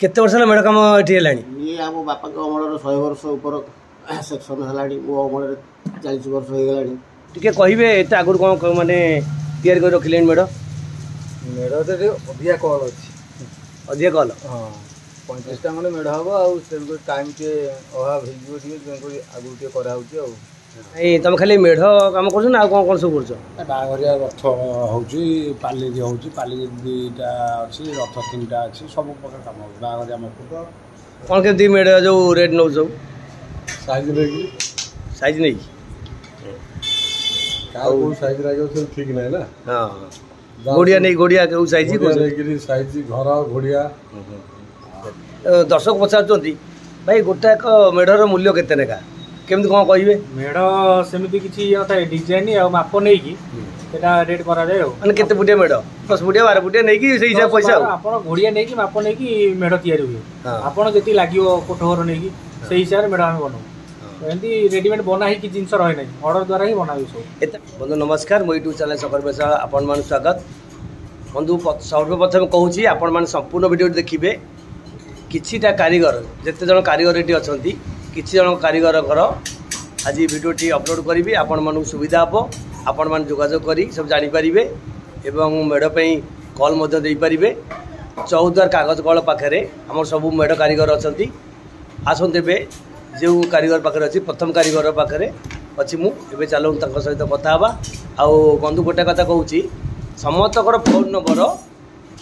केते वर्ष मेढ़ कम ये ये आम बापा अमल 100 वर्ष ऊपर सेक्शन है मो अमल 40 वर्ष हो गला टे कहे ये आगुरी कौन मैंने तैयारी कर रखिले मेढ़ मेढ़ तो अधिका कल अच्छी अधिक कल हाँ 35टा खंडे मेढ़ हम आगे टाइम टे अभाव हो आगुरी टे कराऊँ तुम खाली मेढ़ कम कर कौन कौन सब कर बाहरिया रथ होली पाली दुईटा अच्छी रथ 3टा अच्छी सब प्रकार कम हो बाहरिया मकुट कौन के मेढ़ जो रेट नौ सब साइज नहीं साइज नहीं साइज लगे ठीक नहीं ना हाँ गोड़िया नहीं गोड़िया के साइज साइज घर घोड़िया दर्शक पचार भाई गोटा एक मेढ़र मूल्य केते नेका केमती कौन कहे मेढ़ सेमती किसी डिजाइन आ माप नहीं कि रेट करा जाए माने केते फुटिया मेढ़ 10 फुटिया 12 फुटिया नहीं कि सही हिसाब पैसा आपन घोड़िया नहीं कि माप नहीं कि मेढ़ तैयारी हुए आपन जति लागियो कोठघर नहीं कि सही हिसाब रे मेढ़ हम बनाऊ एंती रेडीमेड बना ही कि जिंस रहे नहीं ऑर्डर द्वारा ही बनाऊ सब बंधु नमस्कार मो यूट्यूब चैनल सकर बेसा आपण मान स्वागत बंधु सर्वप्रथम कहूँ आपण मान संपूर्ण वीडियो देखिए किछिटा कारीगर जिते जन कारीगर ये अच्छा किसी जन कारीगर आज भिडियोटी अपलोड करी आपण मन सुविधा हम आपण मान जोगाजोग करी सब जानीपारे एवं मेढ़ कल दे पारे चौद्वार कागज कल पाखे आम सब मेढ़ कारीगर अच्छा आसते जो कारीगर पाखे अच्छी प्रथम कारीगर पाखे अच्छी मुझे चलो सहित कथा आउ बंधु गोटे कथा कहूँ समस्तकर फोन नंबर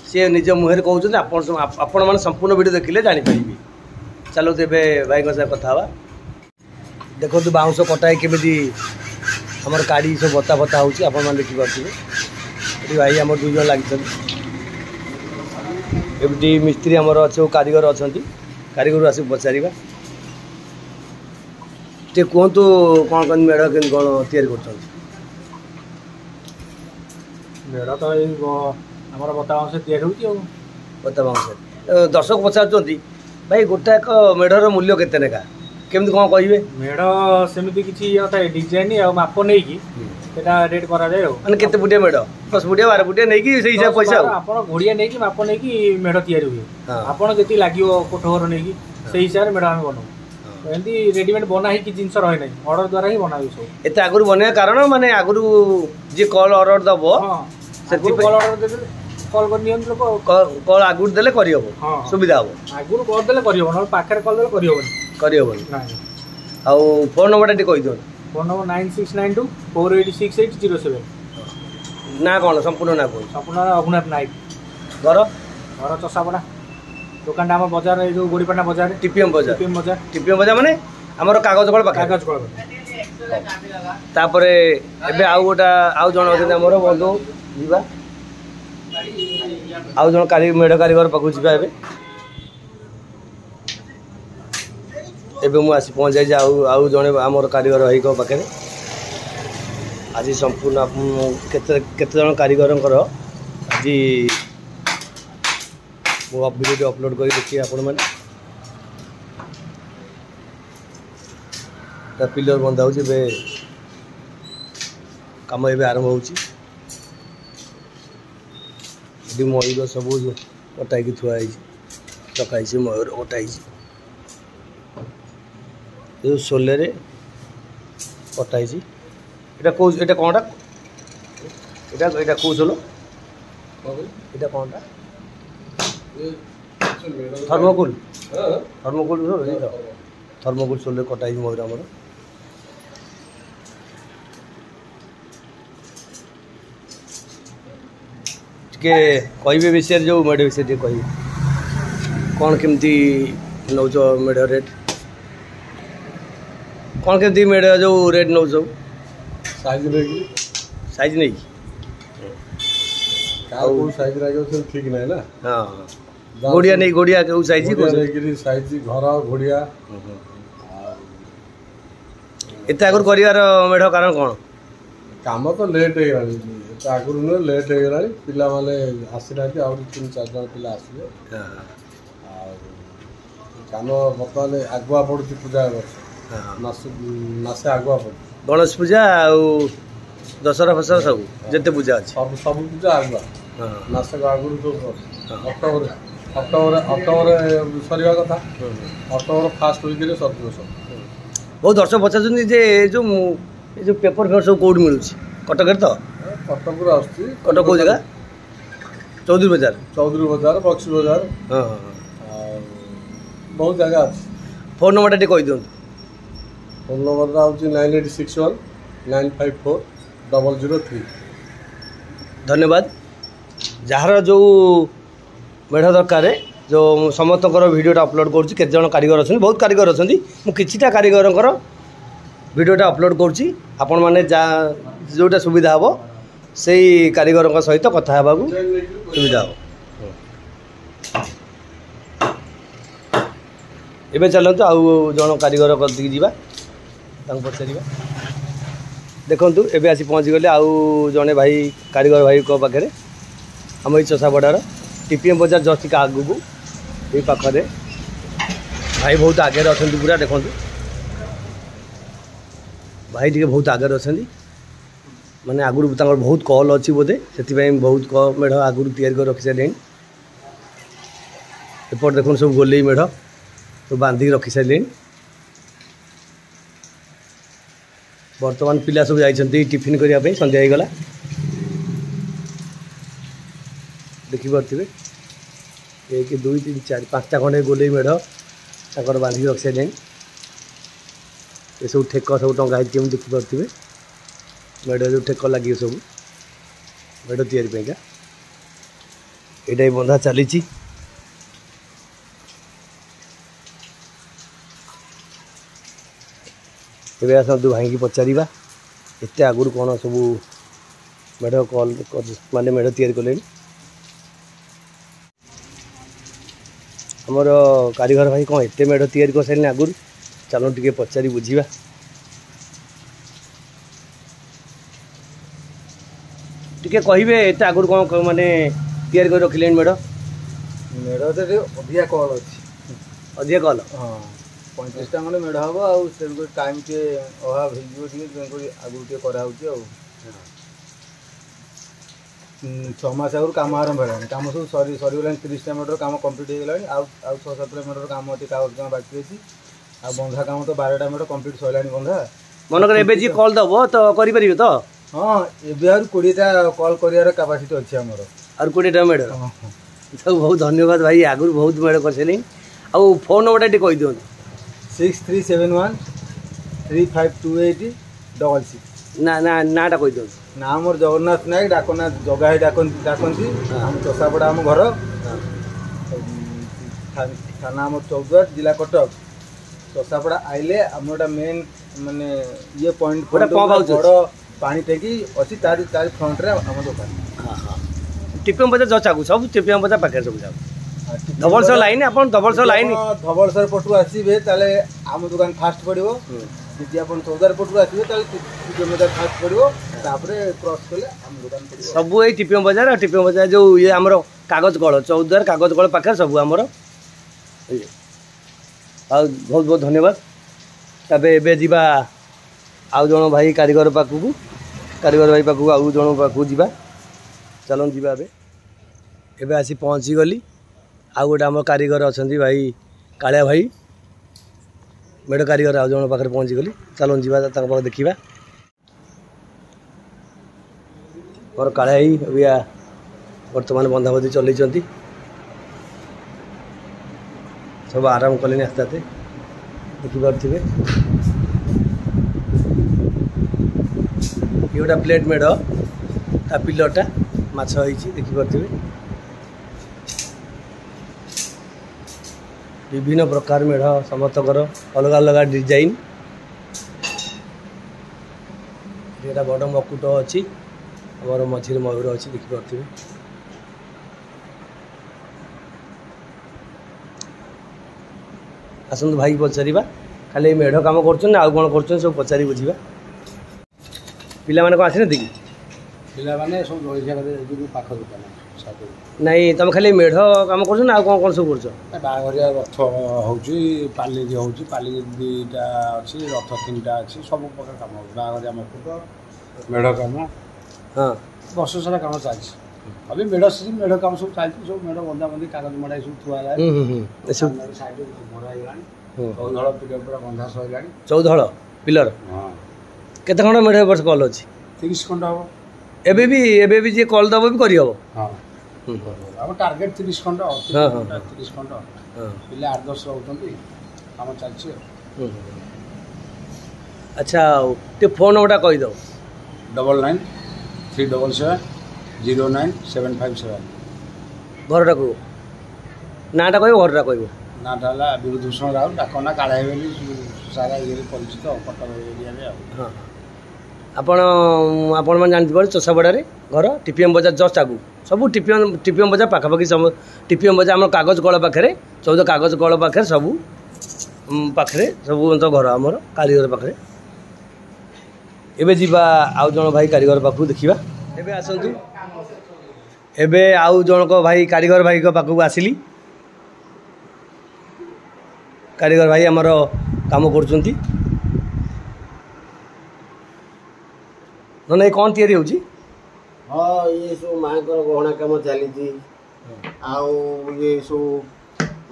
सी निज मुहर कहते आपण मैंने संपूर्ण वीडियो देखिले जानीपारे चलो तेरे भाई कथा देखो बाउंश कटाई केमी आमर काड़ी सब बता बता हो देखिए भाई आम 2 जन लगी मिस्त्री आमर अच्छे कारीगर अच्छा कारीगर आस पचार कहतु कौन कौन मेढ़ के कौन तैयारी कर मेढ़ तो आमर बता बाउंश तैयारी हो बता बाउंश दर्शक पचार भाई गोटा एक मेढ़र मूल्य केते नेका केमती कौन कहे मेढ़ सेमती किसी डिजाइन आ माप नहीं कि रेट करा जाए माने केते फुटिया मेढ़ 10 फुटिया 12 फुटिया नहीं कि सही हिसाब पैसा आपन घोड़िया नहीं कि माप नहीं कि मेढ़ तैयारी हुए आपन जति लागियो कोठघर नहीं कि सही हिसाब रे मेढ़ हम बनाऊ एंती रेडीमेड बना ही कि जिंस रहे नहीं ऑर्डर द्वारा ही बनाऊ सब एते आगुरी बने कारण माने आगुरी जे कॉल ऑर्डर दबो सेति कॉल ऑर्डर दे कॉल कर नियन लोक कॉल आगुरी देले करि हबो सुविधा हबो आगुरी कर देले करि हबो न पाखरे कॉल देले करि हबो नहीं आउ फोन नंबर टी कहि दो फोन नंबर 9692 486807 ना कौन संपूर्ण ना कौन संपूर्ण रघुनाथ नायक घर घर चषापड़ा दुकान आम बजार जो गोड़ीपाटना बजार टीपीएम बजार माने आमर कागज कल कागज कल तापरे एबे आउ गोटा आउ जण अछन हमर बंधु जीवा आउ जण काली मेढ़ कारीगर पाखु जीवा एबे मु आसी पहुँच जाए आउ जड़े आमर कारीगर रही पाखे आज संपूर्ण केते जन कारीगर आज वीडियो अपलोड कर देखिए आपण मैंने पिलर बंधा हो कम ए आरंभ हो मयूर सब कटाई थुआई रखाई मयूर कटाई जो सोले रे कटाई एटा कौनटा एटा कौ सोलो एटा कौनटा थर्मोकुल थर्मोकुल सोले कटाई मयूर आमर टे कहे विषय जो मेढ़ विषय कह कौन केमती नौ मेढ़ रेट कौन केमती मेढ़ जो रेट नौ साइज नहीं साइज लगे ठीक नहीं ना हाँ गोड़िया नहीं गोड़िया के साइज साइज घर घोड़िया एत आगुरी कर मेढ़ कारण कौन काम तो लेट हो आगुरी नुह लेट हो पिला माने आसना 3-4 जन पिला आसवे काम बर्तमान आगुआ पड़ुची पूजा मासे आगुआ पड़ गणेश पूजा दशहरा फसरा सब जिते पूजा अच्छे सब पूजा आगुआ मासक आगुरी अक्टोबर ଅକ୍ଟୋବର ସରିବା କଥା ଅକ୍ଟୋବର ଫାର୍ଷ୍ଟ ୱିକ୍ରେ ସରିଯିବ ସବୁ। ବହୁତ ଦର୍ଶକ ପଚାରୁଛନ୍ତି ଯେ ଏ ଯେଉଁ ପେପର ଫେପର ସବୁ କେଉଁଠି ମିଳୁଛି? କଟକରେ ତ? କଟକରୁ ଆସୁଛି। କଟକ କେଉଁ ଜାଗା? ଚୌଧୁରୀ ବଜାର ବକ୍ସି ବଜାର। ହଁ ହଁ ଆଉ ବହୁତ ଜାଗା ଅଛି। ଫୋନ୍ ନମ୍ବରଟା ଟିକେ କହିଦିଅନ୍ତୁ। ଫୋନ୍ ନମ୍ବରଟା ହେଉଛି 9861954003। ଧନ୍ୟବାଦ। ଯାହାର ଯେଉଁ ମେଢ଼ ଦରକାର ଯେଉଁ ସମସ୍ତଙ୍କର ଭିଡ଼ିଓଟା ଅପଲୋଡ଼ କରୁଛି। କେତେ ଜଣ କାରିଗର ଅଛନ୍ତି? ବହୁତ କାରିଗର ଅଛନ୍ତି। ମୁଁ କିଛିଟା କାରିଗରଙ୍କର ଭିଡ଼ିଓଟା ଅପଲୋଡ଼ କରୁଛି। ଆପଣମାନେ ଯେଉଁଟା ସୁବିଧା ହେବ ସେଇ କାରିଗରଙ୍କ ସହିତ କଥା ହେବାକୁ ସୁବିଧା ହେବ। ଏବେ ଚାଲନ୍ତୁ ଆଉ ଜଣ କାରିଗର କତିକି ଯିବା, ତାଙ୍କୁ ପଚାରିବା। ଦେଖନ୍ତୁ ଏବେ ଆସି ପହଞ୍ଚିଗଲେ ଆଉ ଜଣେ ଭାଇ କାରିଗର ଭାଇଙ୍କ ପାଖରେ। ଆମ ଏଇ ଚଷାପଡ଼ାର ଟିପିଏମ୍ ବଜାର ଜଷ୍ଟ ଟିକେ ଆଗକୁ ଏଇ ପାଖରେ ଭାଇ ବହୁତ ଆଗରେ ଅଛନ୍ତି ପୁରା। ଦେଖନ୍ତୁ ଭାଇ ଟିକେ ବହୁତ ଆଗରେ ଅଛନ୍ତି, ମାନେ ଆଗରୁ ତାଙ୍କର ବହୁତ କଲ୍ ଅଛି ବୋଧେ, ସେଥିପାଇଁ ବହୁତ ମେଢ଼ ଆଗରୁ ତିଆରି କରି ରଖିସାରିଲେଣି। ଏପଟେ ଦେଖନ୍ତୁ ସବୁ ଗୋଲେଇ ମେଢ଼ ସବୁ ବାନ୍ଧିକି ରଖିସାରିଲେଣି। ବର୍ତ୍ତମାନ ପିଲା ସବୁ ଯାଇଛନ୍ତି ଟିଫିନ୍ କରିବା ପାଇଁ, ସନ୍ଧ୍ୟା ହେଇଗଲା। ଦେଖିପାରୁଥିବେ 1 2 3 4 5ଟା ଖଣ୍ଡେ ଗୋଲେଇ ମେଢ଼ ତାଙ୍କର ବାନ୍ଧିକି ରଖିସାରିଲେଣି। ଏସବୁ ଠେକ ସବୁ ଟଙ୍ଗା ହେଇଛି, କେମିତି ଦେଖିପାରୁଥିବେ। ମେଢ଼ ଯେଉଁ ଠେକ ଲାଗିବ ସବୁ ମେଢ଼ ତିଆରି ପାଇଁକା, ଏଇଟା ବି ବନ୍ଧା ଚାଲିଛି। ଏବେ ଆସନ୍ତୁ ଭାଇକି ପଚାରିବା ଏତେ ଆଗରୁ କ'ଣ ସବୁ ମେଢ଼ ମାନେ ମେଢ଼ ତିଆରି କଲେଣି। ଆମର କାରିଗର ଭାଇ କ'ଣ ଏତେ ମେଢ଼ ତିଆରି କରିସାରିଲେଣି ଆଗରୁ? ଚାଲନ୍ତୁ ଟିକେ ପଚାରି ବୁଝିବା। ଟିକେ କହିବେ ଏତେ ଆଗରୁ କ'ଣ ମାନେ ତିଆରି କରି ରଖିଲେଣି ମେଢ଼? ମେଢ଼ ଟିକେ ଅଧିକା କଲ୍ ଅଛି। ଅଧିକା କଲ୍? ହଁ 35ଟା ଖଣ୍ଡେ ମେଢ଼ ହେବ ଆଉ ତେଣୁକରି ଟାଇମ୍ ଟିକେ ଅଭାବ ହେଇଯିବ ଟିକେ, ତେଣୁକରି ଆଗରୁ ଟିକେ କରାହେଉଛି ଆଉ। 6 ମାସ ଆଗରୁ କାମ ଆରମ୍ଭ ହେଲାଣି। କାମ ସବୁ ସରିଗଲାଣି। 30ଟା ମେଢ଼ର କାମ କମ୍ପ୍ଲିଟ୍ ହେଇଗଲାଣି। ଆଉ 6-7ଟା ମେଢ଼ର କାମ ଅଛି, କାଗଜ କାମ ବାକି ଅଛି। ଆଉ ବନ୍ଧା କାମ ତ 12ଟା ମେଢ଼ କମ୍ପ୍ଲିଟ୍ ସରିଲାଣି ବନ୍ଧା। ମନେକର ଏବେ ଯିଏ କଲ୍ ଦେବ ତ କରିପାରିବେ ତ? ହଁ ଏବେ ଆହୁରି 20ଟା କଲ୍ କରିବାର କାପାସିଟି ଅଛି ଆମର। ଆହୁରି 20ଟା ମେଢ଼? ସବୁ ବହୁତ ଧନ୍ୟବାଦ ଭାଇ, ଆଗରୁ ବହୁତ ମେଢ଼ କରିସାରିଲେଣି। ଆଉ ଫୋନ୍ ନମ୍ବରଟା ଟିକେ କହିଦିଅନ୍ତୁ। 6371352866। ନାଁଟା କହିଦିଅନ୍ତୁ। ନା ମୋର ଜଗନ୍ନାଥ ନାୟକ, ଡାକନା ଜଗା ହେଇ ଡାକନ୍ତି। ଆମ ଚଷାପଡ଼ା ଆମ ଘର। ଥାନା ଆମର ଚୌଦ୍ୱାର, ଜିଲ୍ଲା କଟକ। ଚଷାପଡ଼ା ଆଇଲେ ଆମର ଗୋଟେ ମେନ୍ ମାନେ ଇଏ ପଏଣ୍ଟ ବଡ଼ ପାଣି ଟାଙ୍କି ଅଛି, ତାରି ଫ୍ରଣ୍ଟରେ ଆମ ଦୋକାନ। ଟିପିଏମ୍ ବଜାର ଜଷ୍ଟ ଆଗକୁ, ସବୁ ଟିପିଏମ୍ ବଜାର ପାଖରେ ସବୁ ଯାଉ। ଧବଳେଶ୍ୱର ଲାଇନ୍, ଆପଣ ଧବଳେଶ୍ୱର ଲାଇନ୍ ଧବଳେଶ୍ୱର ପଟୁ ଆସିବେ ତାହେଲେ ଆମ ଦୋକାନ ଫାଷ୍ଟ ପଡ଼ିବ। ଯଦି ଆପଣ ଚୌଦ୍ୱାର ପଟରୁ ଆସିବେ ତାହେଲେ ଟିପିଏମ୍ ବଜାର ଫାଷ୍ଟ ପଡ଼ିବ, ତାପରେ କ୍ରସ୍ କଲେ ଆମ ଦୋକାନ ପଡ଼ିବ। ସବୁ ଏଇ ଟିପିଏମ୍ ବଜାର। ଆଉ ଟିପିଏମ୍ ବଜାର ଯେଉଁ ଇଏ ଆମର କାଗଜ କଳ, ଚୌଦ୍ୱାର କାଗଜ କଳ ପାଖରେ ସବୁ ଆମର। ଆଉ ବହୁତ ବହୁତ ଧନ୍ୟବାଦ। ତାପରେ ଏବେ ଯିବା ଆଉ ଜଣ ଭାଇ କାରିଗର ପାଖକୁ, କାରିଗର ଭାଇ ପାଖକୁ ଆଉ ଜଣ ପାଖକୁ ଯିବା। ଚାଲନ୍ତୁ ଯିବା। ଏବେ ଆସି ପହଞ୍ଚିଗଲି। ଆଉ ଗୋଟେ ଆମର କାରିଗର ଅଛନ୍ତି ଭାଇ କାଳିଆ ଭାଇ, ମେଢ଼ କାରିଗର ଆଉ ଜଣ ପାଖରେ ପହଞ୍ଚିଗଲି। ଚାଲନ୍ତୁ ଯିବା ତାଙ୍କ ପାଖକୁ ଦେଖିବା। ମୋର କାଳିଆ ଭାଇ ଅବିକା ବର୍ତ୍ତମାନ ବନ୍ଧାବନ୍ଧି ଚଲେଇଛନ୍ତି, ସବୁ ଆରାମ କଲେଣି ଆସ୍ତେ ଆସ୍ତେ, ଦେଖିପାରୁଥିବେ। ଇଏ ଗୋଟେ ପ୍ଲେଟ୍ ମେଢ଼, ତା ପିଲରଟା ମାଛ ହେଇଛି, ଦେଖିପାରୁଥିବେ। ବିଭିନ୍ନ ପ୍ରକାର ମେଢ଼ ସମସ୍ତଙ୍କର ଅଲଗା ଅଲଗା ଡିଜାଇନ୍। ଏଇଟା ବଡ଼ ମକୁଟ ଅଛି, ଆମର ମଝିରେ ମୟୂର ଅଛି, ଦେଖିପାରୁଥିବେ। ଆସନ୍ତୁ ଭାଇକି ପଚାରିବା, ଖାଲି ଏଇ ମେଢ଼ କାମ କରୁଛନ୍ତି ନା ଆଉ କ'ଣ କରୁଛନ୍ତି ସବୁ ପଚାରି ବୁଝିବା। ପିଲାମାନେ କ'ଣ ଆସିନାହାନ୍ତି କି? ପିଲାମାନେ ସବୁ ଜଳଖିଆ କରି ପାଖ ଦୋକାନ ସବୁ। ନାଇଁ ତମେ ଖାଲି ମେଢ଼ କାମ କରୁଛ ନା ଆଉ କ'ଣ କ'ଣ ସବୁ କରୁଛ? ବାହାଘରିଆ ରଥ ହେଉଛି, ପାଲିଙ୍କି ହେଉଛି, ପାଲିଙ୍କି 2ଟା ଅଛି, ରଥ 3ଟା ଅଛି, ସବୁ ପ୍ରକାର କାମ ହେଉଛି। ବାହାଘରିଆ ମକୁଟ, ମେଢ଼ କାମ, ହଁ ବର୍ଷ ସାରା କାମ ଚାଲିଛି। अभी मेढ़ सीजन मेढ़ काम सब चलती सब मेढ़ बंधा बंधी कागज मड़ा सब थुआ है साइड मरा गलानी 14 पिलर पूरा बंधा सइलानी 14 पिलर हां केते खंड मेढ़ वर्ष कॉल अछि 30 खंड हो एबे भी जे कॉल दबो भी करी हबो हां अब टारगेट 30 खंड 30 खंड पिले 8-10 रहउतंती काम चलछि अच्छा ते फोन नंबर कहि दो 9937709757 घरटा को नाटा कहबो घरटा कहबो नाटा हला विभूतिभूषण राव डाकना काळे बेली सारा ये परिचित कटक एरिया रे हां आपण मन जानथि पर चोसाबडा रे घर टीपीएम बाजार जस्ट आगु सब टीपीएम बाजार पाखापाखि सब टीपीएम बाजार आम कागज कल पाखे 14 कागज कल पाखे सब पाखे सब तो घर आमर कारीगर पाखे एबे जीवा आउ जण भाई कारीगर पाखु देखिबा एबे आसंतु एबे आउ जनक भाई कारीगर भाई को पाखु आसिली कारीगर भाई आमर काम करचंती नहीं कौन तैयारी होची हाँ ये सब माँकर गहना काम चली आउ ये सब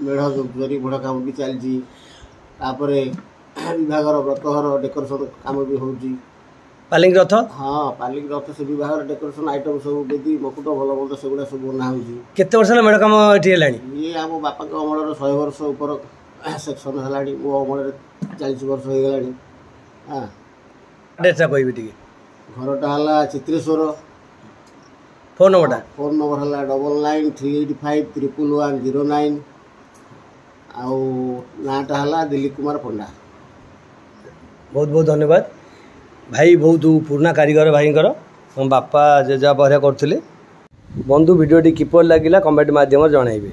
मेढ़ जरी बुढ़ा काम भी चलती विभागर व्रतघर डेकोरेशन काम भी होची पालिंग रथ हाँ पालिंग रथ से विभागर डेकोरेशन आइटम सब बेदी मकुट भल भल सेगुड़ा सब बना होची केते वर्ष मेढ़ काम एठी हेलानी ये आम बापा अमलर 100 वर्ष ऊपर सेक्शन है मो अमल 40 वर्ष हो गलानी हाँ डेटा कहबी टिके घरटा है चित्रेश्वर फोन नंबरटा फोन नंबर है 9938531109 आउ नाटा है दिलीप कुमार पंडा बहुत बहुत धन्यवाद भाई बहुत पुराना कारीगर भाईंकर बापा जेजा बहरिया करथिले बंधु वीडियोटी किपर लागिला कमेंट माध्यम जनइबे।